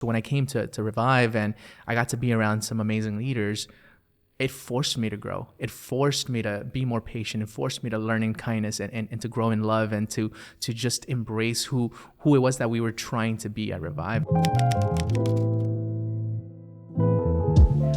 So when I came to Revive and I got to be around some amazing leaders, it forced me to grow. It forced me to be more patient. It forced me to learn in kindness and to grow in love and to just embrace who it was that we were trying to be at Revive.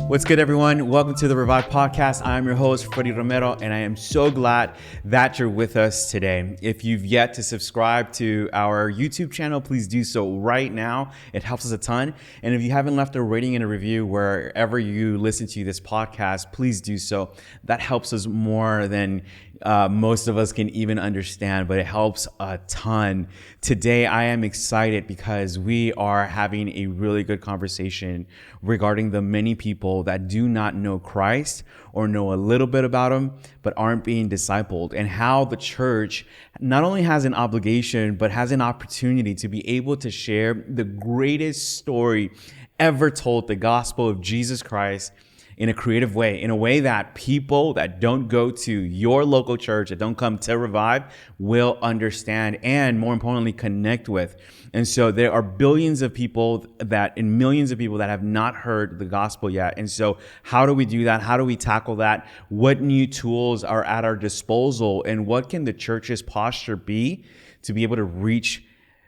What's good, everyone? Welcome to the Revive Podcast. I'm your host, Freddie Romero, and I am so glad that you're with us today. If you've yet to subscribe to our YouTube channel, please do so right now. It helps us a ton. And if you haven't left a rating and a review wherever you listen to this podcast, please do so. That helps us more than most of us can even understand, but it helps a ton. Today, I am excited because we are having a really good conversation regarding the many people that do not know Christ or know a little bit about him, but aren't being discipled, and how the church not only has an obligation, but has an opportunity to be able to share the greatest story ever told, the gospel of Jesus Christ, in a creative way, in a way that people that don't go to your local church, that don't come to Revive, will understand and, more importantly, connect with. And so there are billions of people and millions of people that have not heard the gospel yet. And so how do we do that? How do we tackle that? What new tools are at our disposal? And what can the church's posture be to be able to reach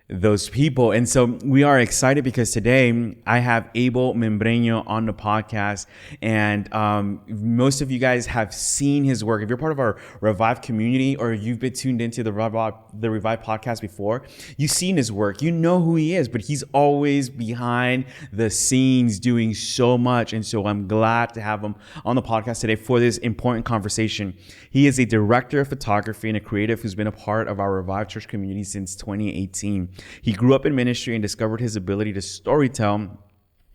those people? And so we are excited because today I have Abel Membreno on the podcast, and most of you guys have seen his work. If you're part of our Revive community or you've been tuned into the Revive podcast before, you've seen his work. You know who he is, but he's always behind the scenes doing so much. And so I'm glad to have him on the podcast today for this important conversation. He is a director of photography and a creative who's been a part of our Revive Church community since 2018. He grew up in ministry and discovered his ability to storytell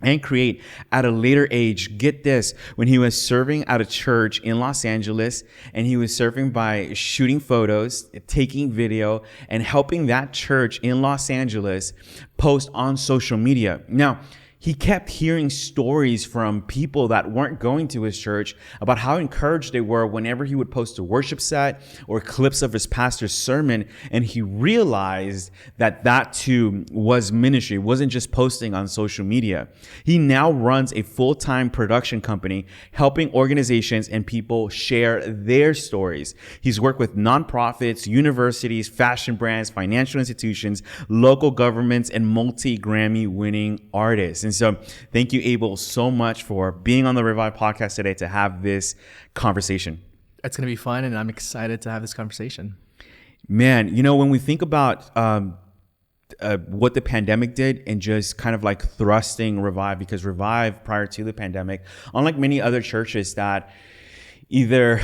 and create at a later age. Get this, when he was serving at a church in Los Angeles, and he was serving by shooting photos, taking video, and helping that church in Los Angeles post on social media. Now, he kept hearing stories from people that weren't going to his church about how encouraged they were whenever he would post a worship set or clips of his pastor's sermon. And he realized that too was ministry. It wasn't just posting on social media. He now runs a full-time production company helping organizations and people share their stories. He's worked with nonprofits, universities, fashion brands, financial institutions, local governments, and multi-Grammy winning artists. And so thank you, Abel, so much for being on the Revive podcast today to have this conversation. It's going to be fun, and I'm excited to have this conversation. Man, you know, when we think about what the pandemic did and just kind of like thrusting Revive, because Revive prior to the pandemic, unlike many other churches that either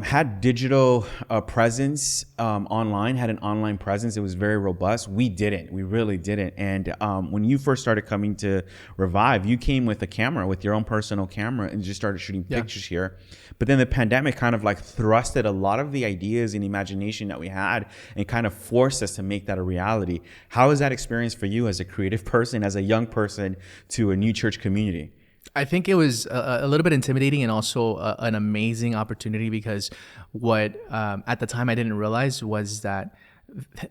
had digital presence online, had an online presence. It was very robust. We didn't. We really didn't. And when you first started coming to Revive, you came with a camera, with your own personal camera, and just started shooting pictures here. But then the pandemic kind of like thrusted a lot of the ideas and imagination that we had and kind of forced us to make that a reality. How was that experience for you as a creative person, as a young person to a new church community? I think it was a little bit intimidating and also an amazing opportunity, because what at the time I didn't realize was that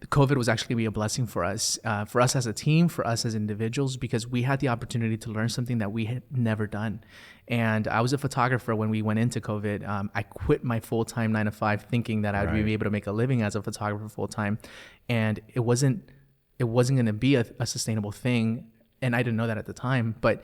COVID was actually going to be a blessing for us as a team, for us as individuals, because we had the opportunity to learn something that we had never done. And I was a photographer when we went into COVID. I quit my full-time 9-to-5 thinking that I'd be able to make a living as a photographer full-time. And it wasn't going to be a sustainable thing. And I didn't know that at the time. But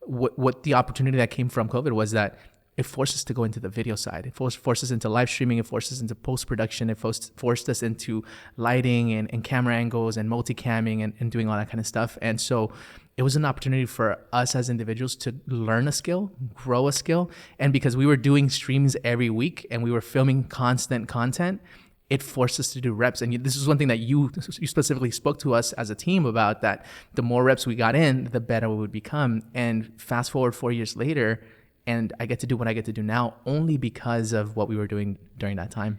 what the opportunity that came from COVID was that it forced us to go into the video side. It forced us into live streaming. It forced us into post-production. It forced us into lighting and camera angles and multicamming and doing all that kind of stuff. And so it was an opportunity for us as individuals to learn a skill, grow a skill. And because we were doing streams every week and we were filming constant content, it forced us to do reps. And this is one thing that you specifically spoke to us as a team about, that the more reps we got in, the better we would become. And fast forward 4 years later, and I get to do what I get to do now only because of what we were doing during that time.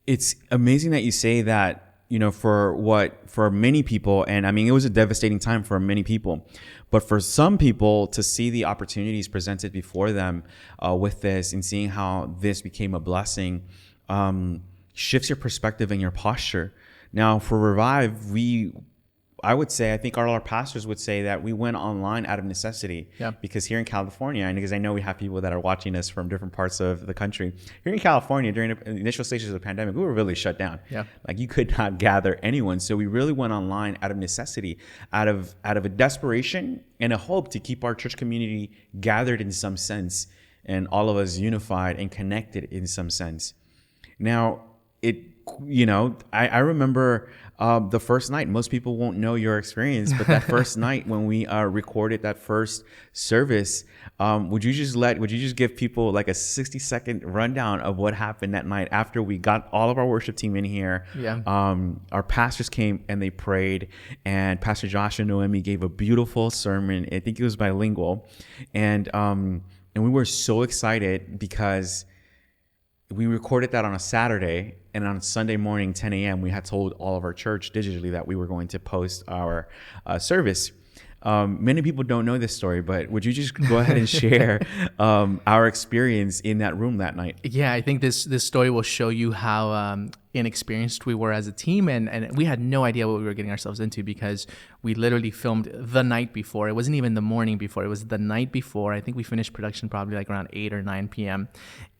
It's amazing that you say that, you know, for many people, and I mean, it was a devastating time for many people, but for some people to see the opportunities presented before them with this and seeing how this became a blessing, shifts your perspective and your posture. Now, for Revive, I would say, I think all our pastors would say that we went online out of necessity. Yeah. Because here in California, and because I know we have people that are watching us from different parts of the country, here in California, during the initial stages of the pandemic, we were really shut down. Yeah. Like you could not gather anyone. So we really went online out of necessity, out of a desperation and a hope to keep our church community gathered in some sense, and all of us unified and connected in some sense. Now, I remember the first night. Most people won't know your experience, but that first night when we recorded that first service, would you just give people like a 60-second rundown of what happened that night after we got all of our worship team in here? Yeah. Our pastors came and they prayed, and Pastor Josh and Noemi gave a beautiful sermon. I think it was bilingual, and we were so excited because we recorded that on a Saturday, and on Sunday morning, 10 a.m., we had told all of our church digitally that we were going to post our service. Many people don't know this story, but would you just go ahead and share our experience in that room that night? Yeah, I think this story will show you how inexperienced we were as a team, and we had no idea what we were getting ourselves into, because we literally filmed the night before. It wasn't even the morning before, it was the night before. I think we finished production probably like around 8 or 9 p.m.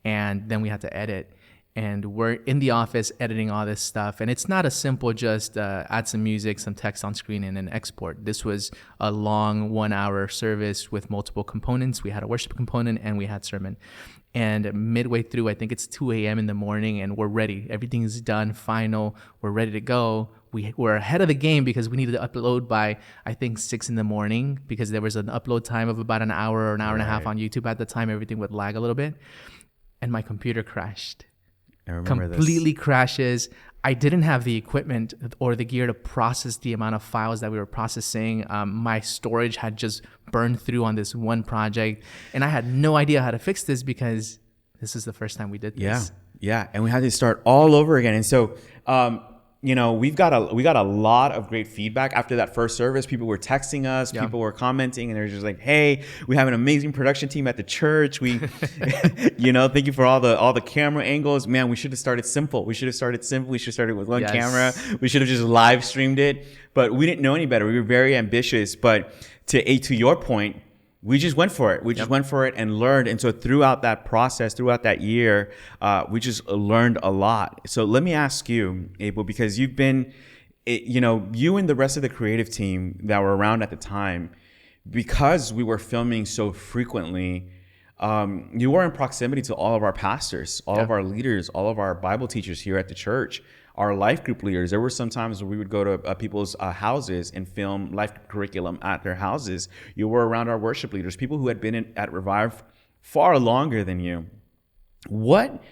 and then we had to edit. And we're in the office editing all this stuff. And it's not a simple just add some music, some text on screen, and then export. This was a long 1-hour service with multiple components. We had a worship component and we had sermon. And midway through, I think it's 2 a.m. in the morning, and we're ready. Everything is done, final. We're ready to go. We're ahead of the game because we needed to upload by, I think, 6 in the morning, because there was an upload time of about an hour or an hour and a half on YouTube at the time. Everything would lag a little bit. And my computer crashed. I remember Completely crashes. I didn't have the equipment or the gear to process the amount of files that we were processing. My storage had just burned through on this one project, and I had no idea how to fix this because this is the first time we did this. Yeah, and we had to start all over again. And so, we got a lot of great feedback after that first service. People were texting us, people were commenting, and they're just like, "Hey, we have an amazing production team at the church. We, thank you for all the camera angles. Man, we should have started simple. We should have started with one camera. We should have just live streamed it. But we didn't know any better. We were very ambitious. But to your point, we just went for it. We just went for it and learned. And so throughout that process, throughout that year, we just learned a lot. So let me ask you, Abel, because you've been, you and the rest of the creative team that were around at the time, because we were filming so frequently, you were in proximity to all of our pastors, all of our leaders, all of our Bible teachers here at the church, our life group leaders. There were some times where we would go to people's houses and film life curriculum at their houses. You were around our worship leaders, people who had been at Revive far longer than you. What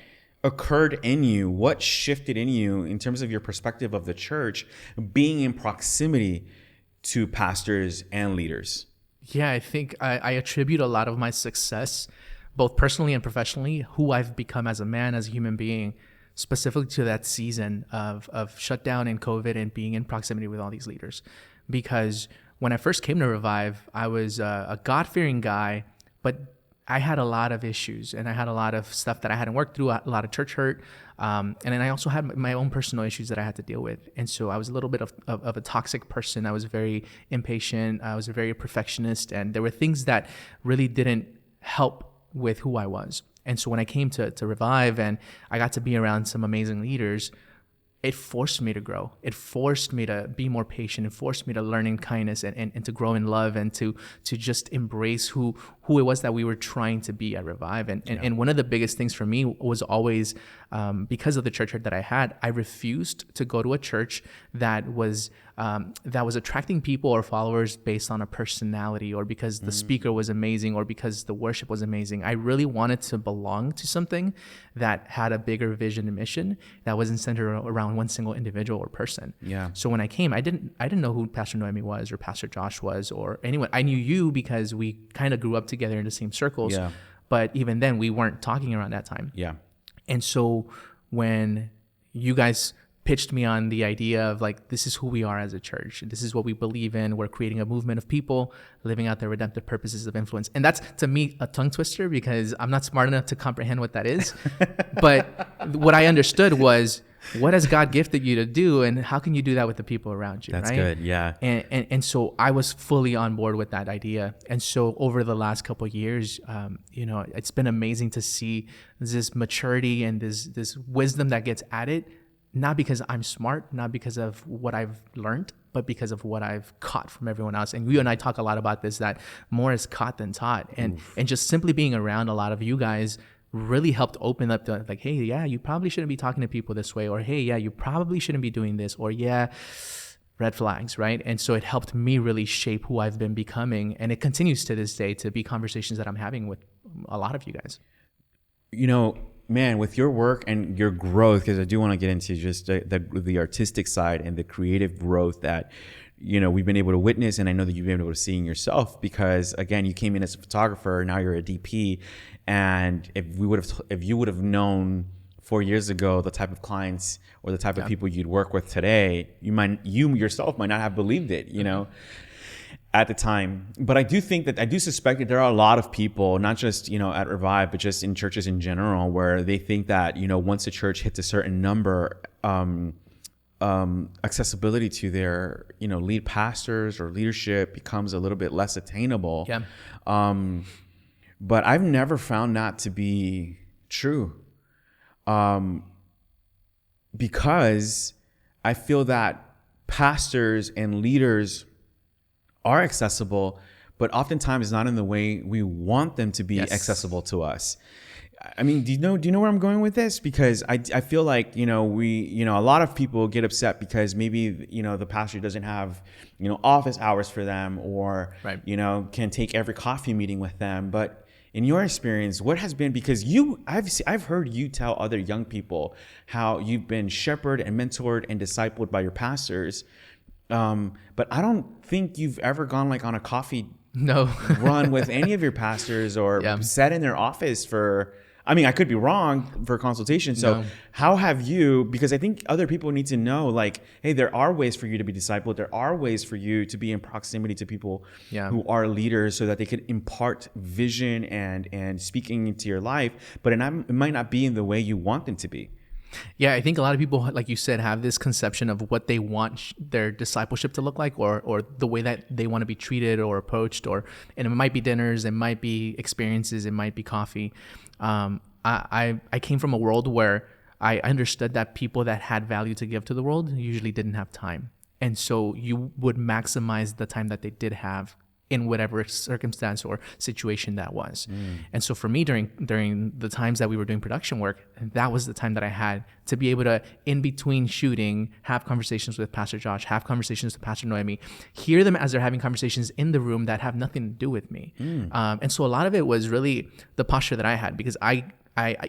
occurred in you? What shifted in you in terms of your perspective of the church, being in proximity to pastors and leaders? Yeah, I think I attribute a lot of my success, both personally and professionally, who I've become as a man, as a human being, specifically to that season of shutdown and COVID and being in proximity with all these leaders. Because when I first came to Revive, I was a God-fearing guy, but I had a lot of issues, and I had a lot of stuff that I hadn't worked through, a lot of church hurt. And then I also had my own personal issues that I had to deal with. And so I was a little bit of a toxic person. I was very impatient. I was a very perfectionist. And there were things that really didn't help with who I was. And so when I came to Revive and I got to be around some amazing leaders, it forced me to grow. It forced me to be more patient. It forced me to learn in kindness and to grow in love and to just embrace who it was that we were trying to be at Revive. And one of the biggest things for me was always, because of the church hurt that I had, I refused to go to a church that was attracting people or followers based on a personality or because the speaker was amazing or because the worship was amazing. I really wanted to belong to something that had a bigger vision and mission that wasn't centered around one single individual or person. Yeah. So when I came, I didn't know who Pastor Noemi was or Pastor Josh was or anyone. I knew you because we kind of grew up together in the same circles. Yeah. But even then, we weren't talking around that time. Yeah. And so when you guys pitched me on the idea of like, this is who we are as a church. This is what we believe in. We're creating a movement of people living out their redemptive purposes of influence. And that's, to me, a tongue twister because I'm not smart enough to comprehend what that is. But what I understood was what has God gifted you to do, and how can you do that with the people around you? That's right? good. Yeah. And so I was fully on board with that idea. And so over the last couple of years, it's been amazing to see this maturity and this wisdom that gets added, not because I'm smart, not because of what I've learned, but because of what I've caught from everyone else. And you and I talk a lot about this, that more is caught than taught. And just simply being around a lot of you guys really helped open up the, like, hey, yeah, you probably shouldn't be talking to people this way, or hey, yeah, you probably shouldn't be doing this, or yeah, red flags, right? And so it helped me really shape who I've been becoming. And it continues to this day to be conversations that I'm having with a lot of you guys. Man, with your work and your growth, because I do want to get into just the artistic side and the creative growth that, we've been able to witness. And I know that you've been able to see in yourself, because again, you came in as a photographer, now you're a DP. And if you would have known 4 years ago the type of clients or the type of people you'd work with today, you yourself might not have believed it, at the time. But I do suspect that there are a lot of people, not just, at Revive, but just in churches in general, where they think that, once a church hits a certain number, accessibility to their, lead pastors or leadership becomes a little bit less attainable. Yeah. But I've never found that to be true. Because I feel that pastors and leaders are accessible, but oftentimes not in the way we want them to be accessible to us. I mean, do you know where I'm going with this? Because I feel like, a lot of people get upset because maybe, the pastor doesn't have, office hours for them, or, right. Can take every coffee meeting with them. But in your experience, what has been, because I've heard you tell other young people how you've been shepherded and mentored and discipled by your pastors. But I don't think you've ever gone like on a coffee run with any of your pastors, or sat in their office I could be wrong, for consultation. So how have you, because I think other people need to know, like, hey, there are ways for you to be discipled. There are ways for you to be in proximity to people who are leaders, so that they can impart vision and speaking into your life, but it might not be in the way you want them to be. Yeah, I think a lot of people, like you said, have this conception of what they want their discipleship to look like, or the way that they want to be treated or approached, and it might be dinners, it might be experiences, it might be coffee. I came from a world where I understood that people that had value to give to the world usually didn't have time. And so you would maximize the time that they did have in whatever circumstance or situation that was. And so for me, during the times that we were doing production work, that was the time that I had to be able to, in between shooting, have conversations with Pastor Josh, have conversations with Pastor Noemi, hear them as they're having conversations in the room that have nothing to do with me. And so a lot of it was really the posture that I had, because I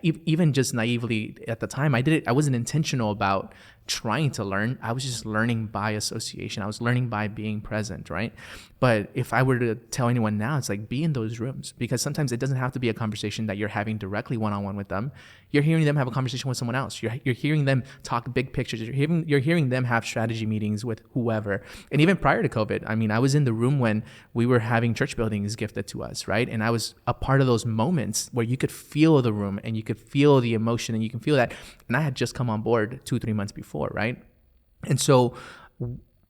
even just naively at the time, I wasn't intentional about trying to learn. I was just learning by association. I was learning by being present, right? But if I were to tell anyone now, it's like, be in those rooms, because sometimes it doesn't have to be a conversation that you're having directly one-on-one with them. You're hearing them have a conversation with someone else. You're hearing them talk big pictures. You're hearing them have strategy meetings with whoever. And even prior to COVID, I was in the room when we were having church buildings gifted to us, right? And I was a part of those moments where you could feel the room and you could feel the emotion and you can feel that. And I had just come on board 2-3 months before, right? And so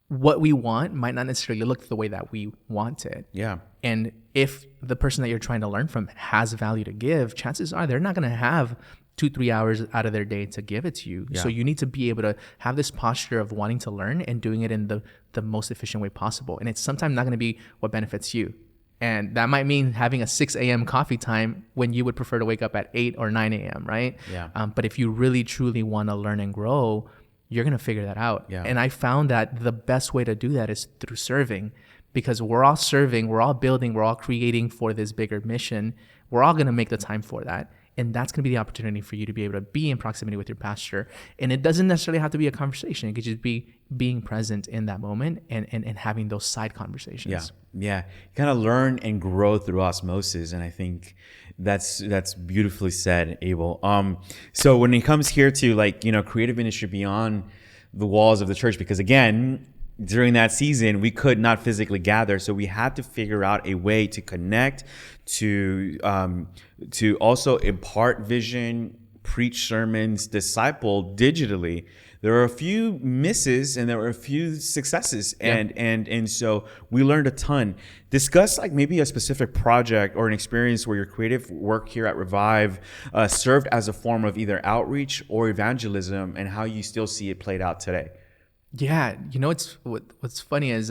what we want might not necessarily look the way that we want it. Yeah. And if the person that you're trying to learn from has value to give, chances are they're not going to have 2-3 hours out of their day to give it to you. Yeah. So you need to be able to have this posture of wanting to learn and doing it in the most efficient way possible. And it's sometimes not going to be what benefits you. And that might mean having a 6 a.m. coffee time when you would prefer to wake up at 8 or 9 a.m., right? Yeah. But if you really, truly want to learn and grow, you're going to figure that out. Yeah. And I found that the best way to do that is through serving, because we're all serving, we're all building, we're all creating for this bigger mission. We're all going to make the time for that. And that's going to be the opportunity for you to be able to be in proximity with your pastor. And it doesn't necessarily have to be a conversation. It could just be being present in that moment and having those side conversations. Yeah. You kind of learn and grow through osmosis. And I think that's beautifully said, Abel. So when it comes here to creative ministry beyond the walls of the church, because again, during that season, we could not physically gather. So we had to figure out a way to connect, to also impart vision, preach sermons, disciple digitally, there were a few misses and there were a few successes. And so we learned a ton. Discuss like maybe a specific project or an experience where your creative work here at Revive served as a form of either outreach or evangelism, and how you still see it played out today. Yeah, what's funny is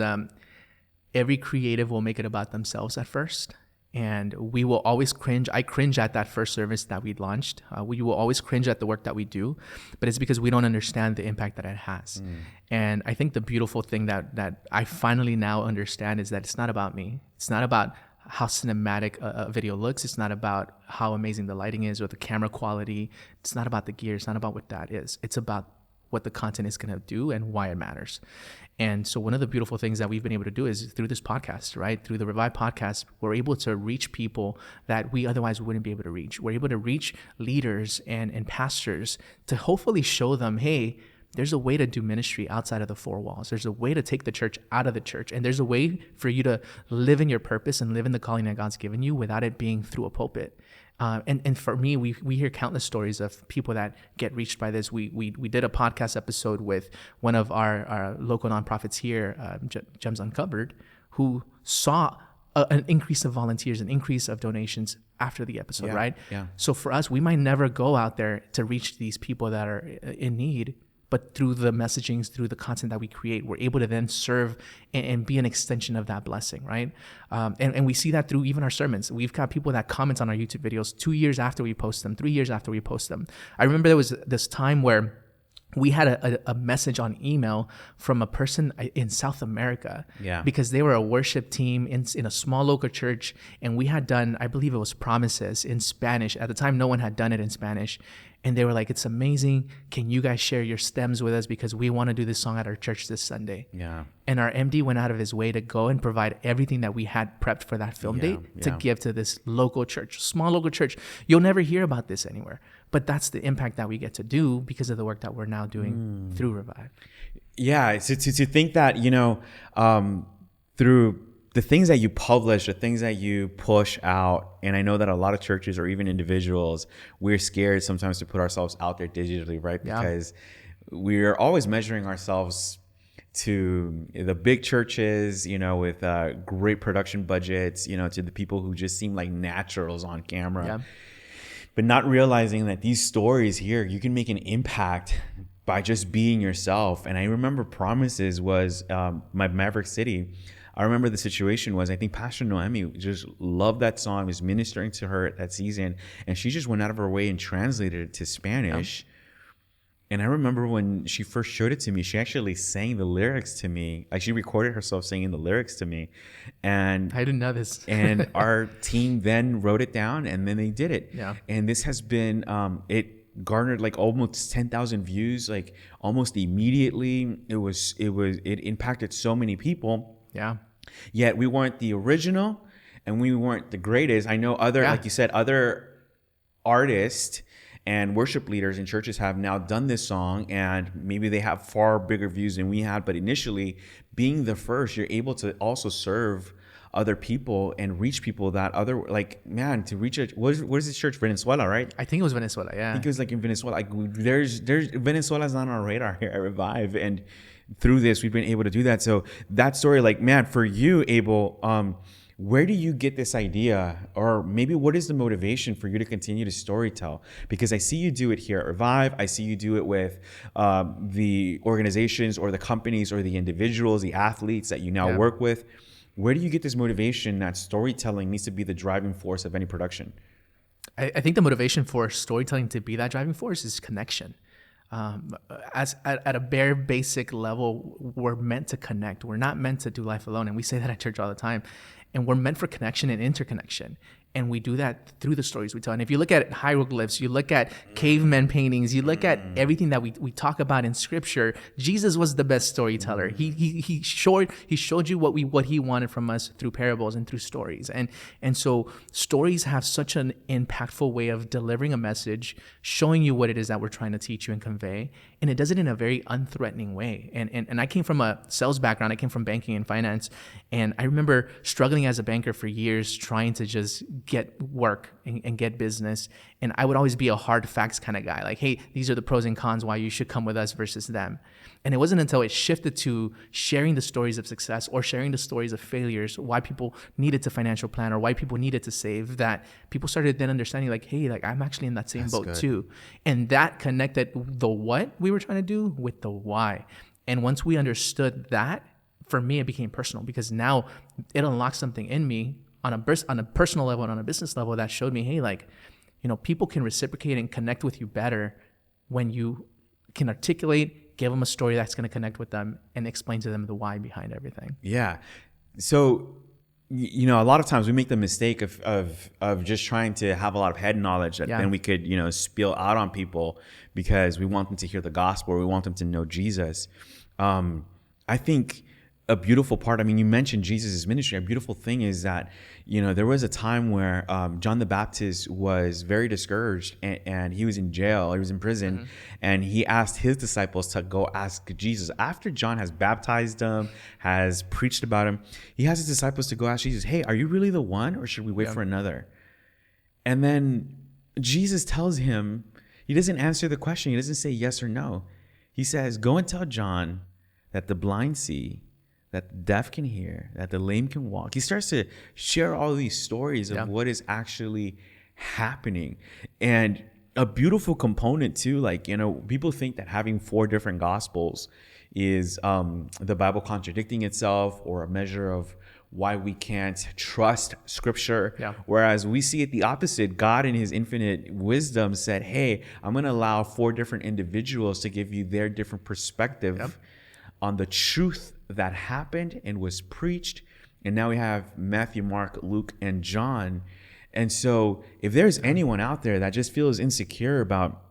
every creative will make it about themselves at first. And we will always cringe. I cringe at that first service that we launched. We will always cringe at the work that we do, but it's because we don't understand the impact that it has. And I think the beautiful thing that I finally now understand is that it's not about me. It's not about how cinematic a video looks. It's not about how amazing the lighting is or the camera quality. It's not about the gear. It's not about what that is. It's about what the content is going to do and why it matters. And so one of the beautiful things that we've been able to do is through this podcast, right? Through the Revive podcast, we're able to reach people that we otherwise wouldn't be able to reach. We're able to reach leaders and pastors to hopefully show them, hey, there's a way to do ministry outside of the four walls. There's a way to take the church out of the church. And there's a way for you to live in your purpose and live in the calling that God's given you without it being through a pulpit. And for me, we hear countless stories of people that get reached by this. We did a podcast episode with one of our local nonprofits here, Gems Uncovered, who saw an increase of volunteers, an increase of donations after the episode, right? Yeah. So for us, we might never go out there to reach these people that are in need, but through the messagings, through the content that we create, we're able to then serve and be an extension of that blessing, right? And we see that through even our sermons. We've got people that comment on our YouTube videos 2 years after we post them, 3 years after we post them. I remember there was this time where we had a message on email from a person in South America, because they were a worship team in a small local church, and we had done, I believe it was Promises in Spanish. At the time, no one had done it in Spanish. And they were like, it's amazing. Can you guys share your stems with us? Because we want to do this song at our church this Sunday. Yeah. And our MD went out of his way to go and provide everything that we had prepped for that film date to give to this local church, small local church. You'll never hear about this anywhere. But that's the impact that we get to do because of the work that we're now doing through Revive. Yeah. So to think that, through the things that you publish, the things that you push out, and I know that a lot of churches or even individuals, we're scared sometimes to put ourselves out there digitally, right? Because we're always measuring ourselves to the big churches, with great production budgets, to the people who just seem like naturals on camera, but not realizing that these stories here, you can make an impact by just being yourself. And I remember Promises was my Maverick City. I remember the situation was, I think Pastor Noemi just loved that song, was ministering to her that season, and she just went out of her way and translated it to Spanish. And I remember when she first showed it to me, she actually sang the lyrics to me. Like, she recorded herself singing the lyrics to me. And I didn't know this. And our team then wrote it down, and then they did it. Yeah. And this has been, it garnered like almost 10,000 views, like almost immediately. It impacted so many people. Yeah. Yet we weren't the original and we weren't the greatest. I know like you said, other artists and worship leaders in churches have now done this song, and maybe they have far bigger views than we had. But initially, being the first, you're able to also serve other people and reach people that to reach where's this church? Venezuela, right? I think it was Venezuela. Yeah. I think it was like in Venezuela. Like there's Venezuela's on our radar here at Revive, and through this, we've been able to do that. So that story, for you, Abel, where do you get this idea? Or maybe what is the motivation for you to continue to storytell? Because I see you do it here at Revive. I see you do it with the organizations or the companies or the individuals, the athletes that you now work with. Where do you get this motivation that storytelling needs to be the driving force of any production? I think the motivation for storytelling to be that driving force is connection. At a bare basic level, we're meant to connect. We're not meant to do life alone. And we say that at church all the time. And we're meant for connection and interconnection. And we do that through the stories we tell. And if you look at hieroglyphs, you look at caveman paintings, you look at everything that we talk about in scripture, Jesus was the best storyteller. He showed you what he wanted from us through parables and through stories. And so stories have such an impactful way of delivering a message, showing you what it is that we're trying to teach you and convey. And it does it in a very unthreatening way. And I came from a sales background. I came from banking and finance. And I remember struggling as a banker for years, trying to just get work and get business. And I would always be a hard facts kind of guy. Like, hey, these are the pros and cons why you should come with us versus them. And it wasn't until it shifted to sharing the stories of success or sharing the stories of failures, why people needed to financial plan or why people needed to save, that people started then understanding like, hey, like I'm actually in that same boat too. And that connected the what we were trying to do with the why. And once we understood that, for me, it became personal, because now it unlocked something in me on a personal level and on a business level that showed me, hey, like, you know, people can reciprocate and connect with you better when you can articulate, give them a story that's going to connect with them, and explain to them the why behind everything. Yeah. So, you know, a lot of times we make the mistake of just trying to have a lot of head knowledge that then we could, you know, spill out on people because we want them to hear the gospel, or we want them to know Jesus. I think a beautiful part, I mean, you mentioned Jesus' ministry. A beautiful thing is that, you know, there was a time where John the Baptist was very discouraged, and he was in jail, he was in prison, and he asked his disciples to go ask Jesus. After John has baptized him, has preached about him, he has his disciples to go ask Jesus, hey, are you really the one, or should we wait for another? And then Jesus tells him, he doesn't answer the question. He doesn't say yes or no. He says, go and tell John that the blind see, that the deaf can hear, that the lame can walk. He starts to share all these stories of what is actually happening. And a beautiful component too, like, you know, people think that having 4 different gospels is the Bible contradicting itself, or a measure of why we can't trust scripture. Whereas we see it the opposite. God in his infinite wisdom said, hey, I'm going to allow 4 different individuals to give you their different perspective on the truth that happened and was preached. And now we have Matthew, Mark, Luke, and John. And so if there's anyone out there that just feels insecure about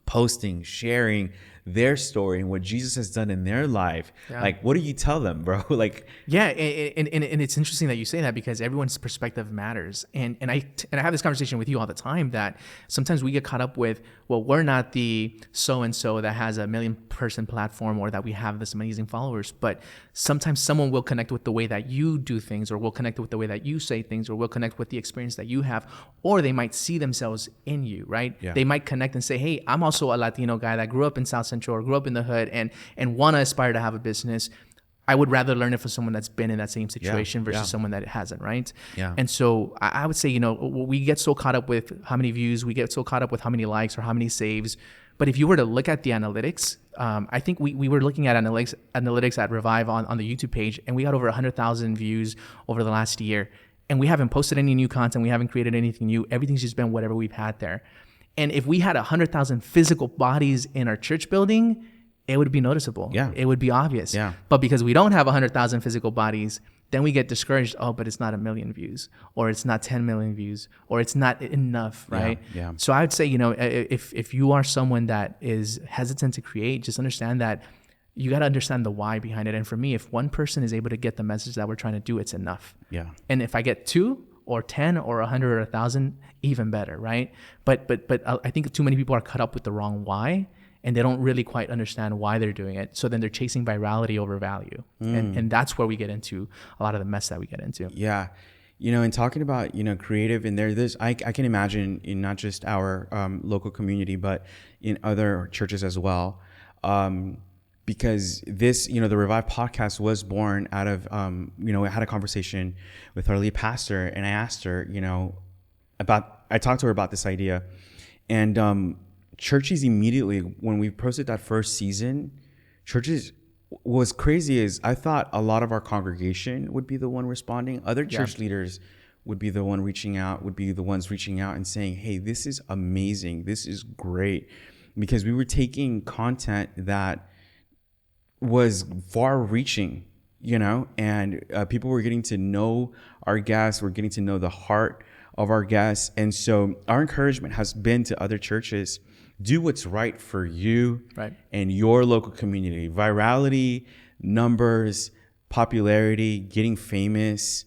posting, sharing their story and what Jesus has done in their life, like, what do you tell them, bro? Like, and it's interesting that you say that, because everyone's perspective matters. And I have this conversation with you all the time, that sometimes we get caught up with, well, we're not the so-and-so that has a 1 million person platform, or that we have this amazing followers. But sometimes someone will connect with the way that you do things, or will connect with the way that you say things, or will connect with the experience that you have, or they might see themselves in you, right? They might connect and say, hey, I'm also a Latino guy that grew up in South Central, or grew up in the hood, and want to aspire to have a business. I would rather learn it from someone that's been in that same situation versus someone that hasn't, right? And so I would say, you know, we get so caught up with how many views, we get so caught up with how many likes or how many saves. But if you were to look at the analytics, I think we were looking at analytics at Revive on the YouTube page, and we got over 100,000 views over the last year. And we haven't posted any new content. We haven't created anything new. Everything's just been whatever we've had there. And if we had 100,000 physical bodies in our church building, it would be noticeable. It would be obvious. But because we don't have 100,000 physical bodies, then we get discouraged. Oh, but it's not 1 million views, or it's not 10 million views, or it's not enough, right? So I would say, you know, if you are someone that is hesitant to create, just understand that you got to understand the why behind it. And for me, if one person is able to get the message that we're trying to do, it's enough. And if I get 2 or 10 or 100 or 1,000, even better, right? But I think too many people are caught up with the wrong why, and they don't really quite understand why they're doing it. So then they're chasing virality over value. And that's where we get into a lot of the mess that we get into. You know, and talking about, you know, creative, and I can imagine in not just our local community, but in other churches as well. Because this, you know, the Revive podcast was born out of, you know, I had a conversation with our lead pastor, and I asked her, you know, I talked to her about this idea, and churches immediately, when we posted that first season, churches, what was crazy is I thought a lot of our congregation would be the one responding. Other church leaders would be the ones reaching out and saying, hey, this is amazing. This is great. Because we were taking content that was far reaching, you know, and people were getting to know our guests, we're getting to know the heart of our guests. And so our encouragement has been to other churches, do what's right for you and your local community. Virality, numbers, popularity, getting famous,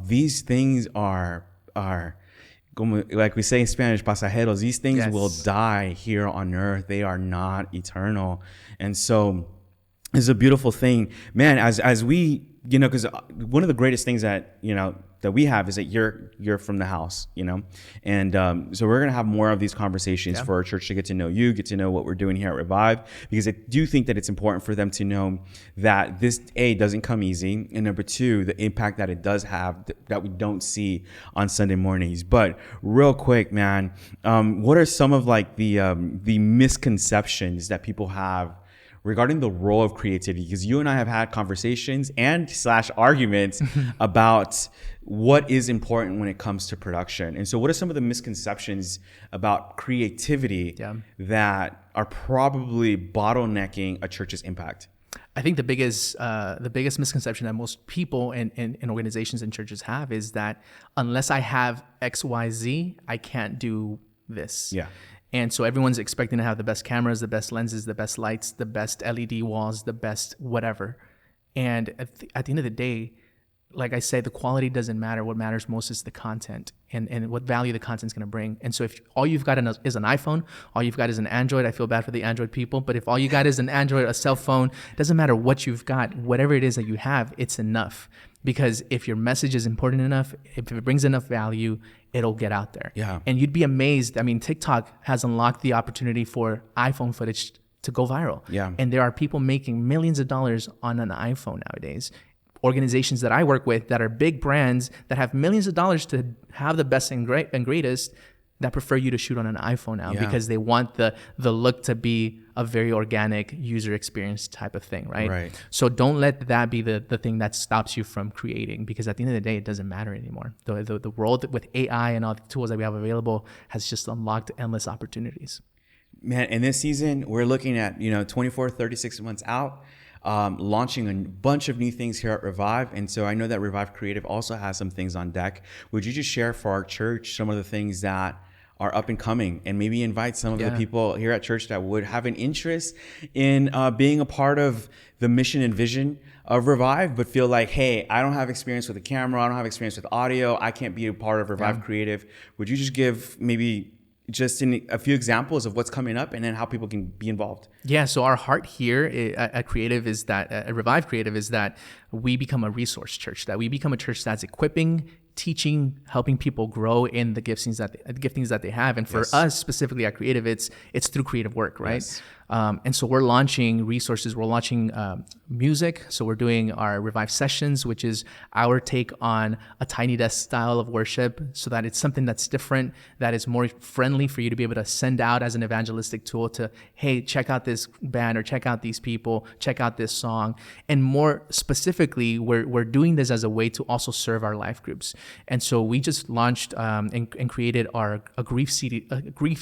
these things are like we say in Spanish, pasajeros. These things will die here on earth. They are not eternal. And so it's a beautiful thing, man. As we because one of the greatest things that, that we have is that you're from the house, and so we're going to have more of these conversations for our church to get to know you, get to know what we're doing here at Revive, because I do think that it's important for them to know that this, A, doesn't come easy, and number two, the impact that it does have that we don't see on Sunday mornings. But real quick, man, what are some of like the misconceptions that people have regarding the role of creativity? Because you and I have had conversations and / arguments about what is important when it comes to production. And so what are some of the misconceptions about creativity that are probably bottlenecking a church's impact? I think the biggest misconception that most people and organizations and churches have is that unless I have XYZ, I can't do this. Yeah. And so everyone's expecting to have the best cameras, the best lenses, the best lights, the best LED walls, the best whatever. And at the end of the day, like I said, the quality doesn't matter. What matters most is the content and what value the content's going to bring. And so if all you've got is an iPhone, all you've got is an Android, I feel bad for the Android people, but if all you got is an Android, a cell phone, it doesn't matter what you've got, whatever it is that you have, it's enough. Because if your message is important enough, if it brings enough value, it'll get out there. Yeah. And you'd be amazed. I mean, TikTok has unlocked the opportunity for iPhone footage to go viral. Yeah. And there are people making millions of dollars on an iPhone nowadays. Organizations that I work with that are big brands that have millions of dollars to have the best and greatest that prefer you to shoot on an iPhone now because they want the look to be a very organic user experience type of thing, right? Right. So don't let that be the thing that stops you from creating, because at the end of the day, it doesn't matter anymore. The world with AI and all the tools that we have available has just unlocked endless opportunities. Man, in this season, we're looking at, 24, 36 months out, launching a bunch of new things here at Revive. And so I know that Revive Creative also has some things on deck. Would you just share for our church some of the things that are up and coming, and maybe invite some of the people here at church that would have an interest in being a part of the mission and vision of Revive, but feel like, hey, I don't have experience with the camera, I don't have experience with audio, I can't be a part of Revive Creative. Would you just give maybe just a few examples of what's coming up and then how people can be involved? Yeah, so our heart here at Creative is that, at Revive Creative, is that we become a resource church, that we become a church that's equipping, teaching, helping people grow in the giftings that they have. And for us specifically at Creative, it's through creative work, right? Yes. And so we're launching resources. We're launching music. So we're doing our Revive Sessions, which is our take on a tiny desk style of worship, so that it's something that's different, that is more friendly for you to be able to send out as an evangelistic tool to, hey, check out this band, or check out these people, check out this song. And more specifically, we're doing this as a way to also serve our life groups. And so we just launched and created a grief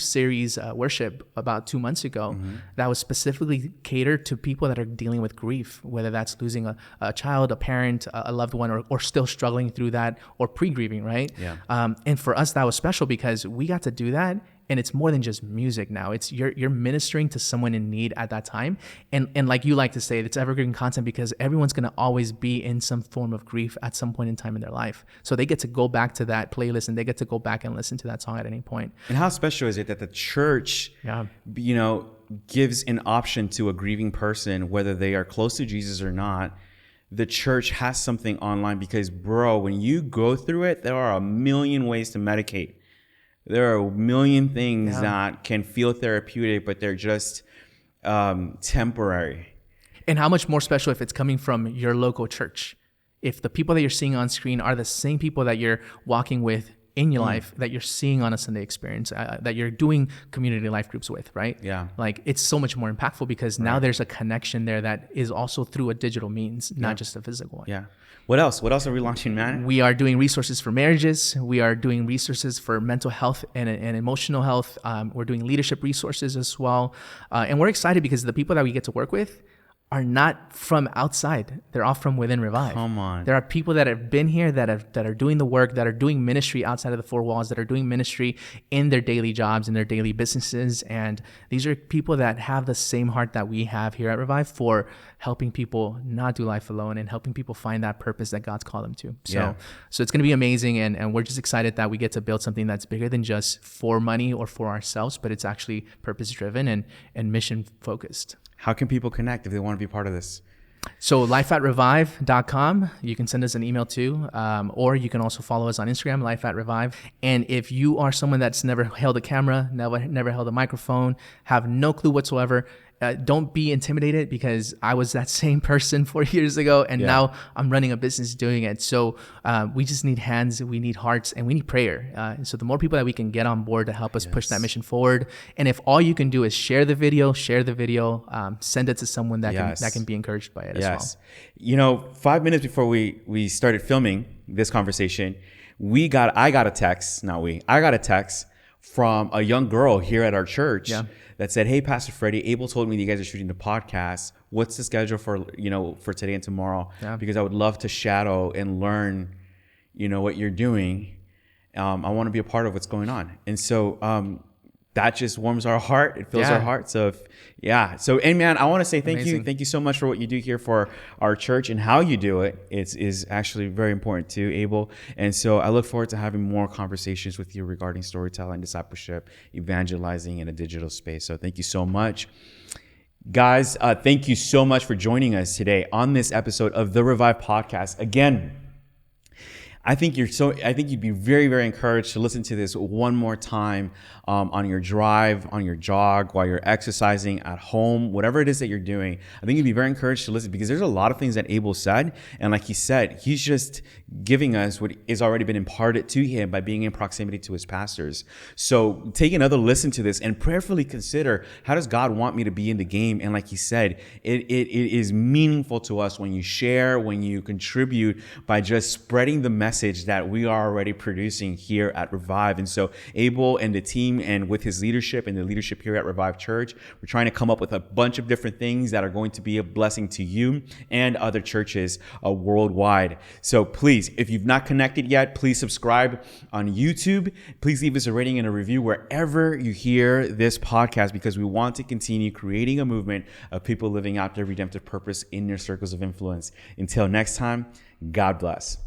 series worship about 2 months ago. That was specifically catered to people that are dealing with grief, whether that's losing a child, a parent, a loved one, or still struggling through that, or pre-grieving, right? Yeah. And for us, that was special because we got to do that. And it's more than just music now. It's you're ministering to someone in need at that time. And like you like to say, it's evergreen content, because everyone's going to always be in some form of grief at some point in time in their life. So they get to go back to that playlist, and they get to go back and listen to that song at any point. And how special is it that the church, gives an option to a grieving person, whether they are close to Jesus or not? The church has something online, because, bro, when you go through it, there are a million ways to medicate. There are a million things that can feel therapeutic, but they're just temporary. And how much more special if it's coming from your local church? If the people that you're seeing on screen are the same people that you're walking with in your life, that you're seeing on a Sunday experience, that you're doing community life groups with, right? Yeah. Like, it's so much more impactful, because now there's a connection there that is also through a digital means, not just a physical one. Yeah. What else? What else are we launching, man? We are doing resources for marriages. We are doing resources for mental health and emotional health. We're doing leadership resources as well. And we're excited because the people that we get to work with are not from outside. They're all from within Revive. Come on. There are people that have been here, that are doing the work, that are doing ministry outside of the four walls, that are doing ministry in their daily jobs, in their daily businesses. And these are people that have the same heart that we have here at Revive for helping people not do life alone, and helping people find that purpose that God's called them to. So it's going to be amazing. And we're just excited that we get to build something that's bigger than just for money or for ourselves, but it's actually purpose driven and mission focused. How can people connect if they want to be part of this? So life@revive.com. You can send us an email too, or you can also follow us on Instagram, life@revive. And if you are someone that's never held a camera, never held a microphone, have no clue whatsoever, don't be intimidated, because I was that same person 4 years ago, and now I'm running a business doing it. So we just need hands, we need hearts, and we need prayer. So the more people that we can get on board to help us push that mission forward, and if all you can do is share the video, send it to someone that can be encouraged by it as well. You know, 5 minutes before we started filming this conversation, I got a text from a young girl here at our church that said, "Hey, Pastor Freddie, Abel told me that you guys are shooting the podcast. What's the schedule for today and tomorrow? Because I would love to shadow and learn, what you're doing. I want to be a part of what's going on." And so that just warms our heart. It fills our heart. So and man, I want to say thank you. Thank you so much for what you do here for our church, and how you do it. Is actually very important too, Abel. And so I look forward to having more conversations with you regarding storytelling, discipleship, evangelizing in a digital space. So thank you so much. Guys, thank you so much for joining us today on this episode of the Revive Podcast. Again, I think you'd be very, very encouraged to listen to this one more time on your drive, on your jog, while you're exercising at home, whatever it is that you're doing. I think you'd be very encouraged to listen, because there's a lot of things that Abel said. And like he said, he's just giving us what has already been imparted to him by being in proximity to his pastors. So take another listen to this and prayerfully consider, how does God want me to be in the game? And like he said, it is meaningful to us when you share, when you contribute, by just spreading the message that we are already producing here at Revive. And so Abel and the team, and with his leadership and the leadership here at Revive Church, we're trying to come up with a bunch of different things that are going to be a blessing to you and other churches worldwide. So please, if you've not connected yet, please subscribe on YouTube. Please leave us a rating and a review wherever you hear this podcast, because we want to continue creating a movement of people living out their redemptive purpose in their circles of influence. Until next time, God bless.